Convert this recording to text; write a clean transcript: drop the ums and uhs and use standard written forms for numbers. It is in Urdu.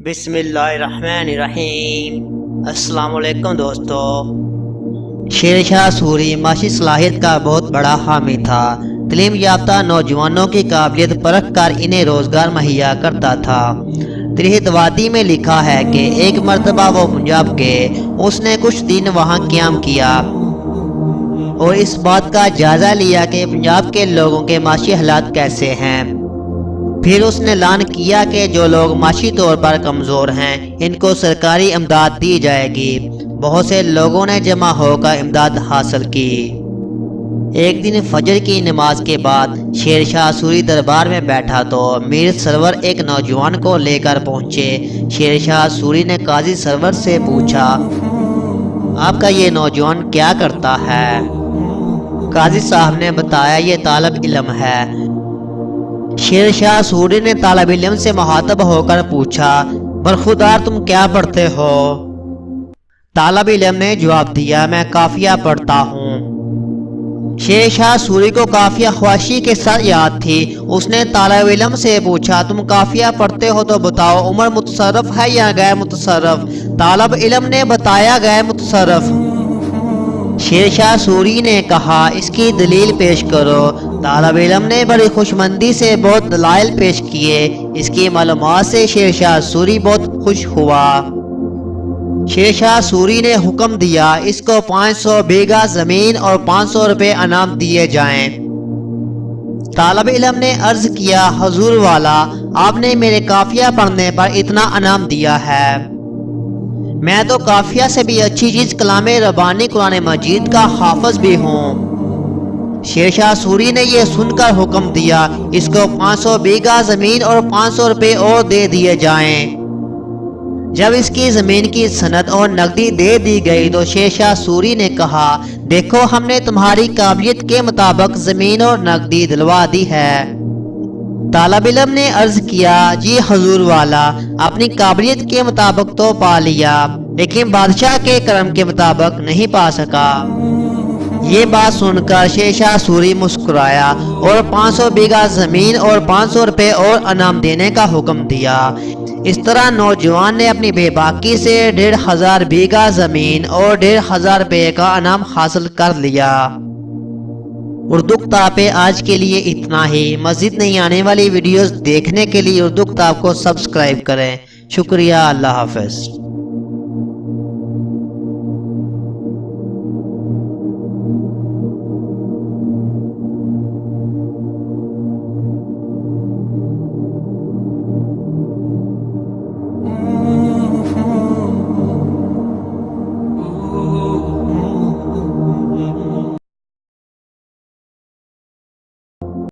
بسم اللہ الرحمن الرحیم۔ السلام علیکم دوستو۔ شیر شاہ سوری معاشی صلاحیت کا بہت بڑا حامی تھا۔ تعلیم یافتہ نوجوانوں کی قابلیت پرکھ کر انہیں روزگار مہیا کرتا تھا۔ ترہت وادی میں لکھا ہے کہ ایک مرتبہ وہ پنجاب گئے۔ اس نے کچھ دن وہاں قیام کیا اور اس بات کا جائزہ لیا کہ پنجاب کے لوگوں کے معاشی حالات کیسے ہیں۔ پھر اس نے اعلان کیا کہ جو لوگ معاشی طور پر کمزور ہیں ان کو سرکاری امداد دی جائے گی۔ بہت سے لوگوں نے جمع ہو کر امداد حاصل کی۔ ایک دن فجر کی نماز کے بعد شیر شاہ سوری دربار میں بیٹھا تو میر سرور ایک نوجوان کو لے کر پہنچے۔ شیر شاہ سوری نے قاضی سرور سے پوچھا، آپ کا یہ نوجوان کیا کرتا ہے؟ قاضی صاحب نے بتایا، یہ طالب علم ہے۔ شیر شاہ سوری نے طالب علم سے مخاطب ہو کر پوچھا، برخودار تم کیا پڑھتے ہو؟ طالب علم نے جواب دیا، میں قافیہ پڑھتا ہوں۔ شیر شاہ سوری کو قافیہ خواہشی کے ساتھ یاد تھی۔ اس نے طالب علم سے پوچھا، تم قافیہ پڑھتے ہو تو بتاؤ عمر متصرف ہے یا غیر متصرف؟ طالب علم نے بتایا، غیر متصرف۔ شیر شاہ سوری نے کہا، اس کی دلیل پیش کرو۔ طالب علم نے بڑی خوشمندی سے بہت دلائل پیش کیے۔ اس کی معلومات سے شیر شاہ سوری بہت خوش ہوا۔ شیر شاہ سوری نے حکم دیا، اس کو 500 بیگھہ زمین اور 500 روپے انعام دیے جائیں۔ طالب علم نے عرض کیا، حضور والا، آپ نے میرے قافیہ پڑھنے پر اتنا انعام دیا ہے، میں تو قافیہ سے بھی اچھی چیز کلام ربانی قرآن مجید کا حافظ بھی ہوں۔ شیر شاہ سوری نے یہ سن کر حکم دیا، اس کو 500 بیگھہ زمین اور 500 روپے اور دے دیے جائیں۔ جب اس کی زمین کی سند اور نقدی دے دی گئی تو شیر شاہ سوری نے کہا، دیکھو ہم نے تمہاری قابلیت کے مطابق زمین اور نقدی دلوا دی ہے۔ طالب علم نے عرض کیا، جی حضور والا، اپنی قابلیت کے مطابق تو پا لیا لیکن بادشاہ کے کرم کے مطابق نہیں پا سکا۔ یہ بات سن کر شیر شاہ سوری مسکرایا اور 500 بیگھہ زمین اور 500 روپے اور انعام دینے کا حکم دیا۔ اس طرح نوجوان نے اپنی بے باکی سے 1500 بیگھہ زمین اور 1500 روپے کا انعام حاصل کر لیا۔ اردو کتاب پہ آج کے لیے اتنا ہی۔ مزید نئی آنے والی ویڈیوز دیکھنے کے لیے اردو کتاب کو سبسکرائب کریں۔ شکریہ، اللہ حافظ۔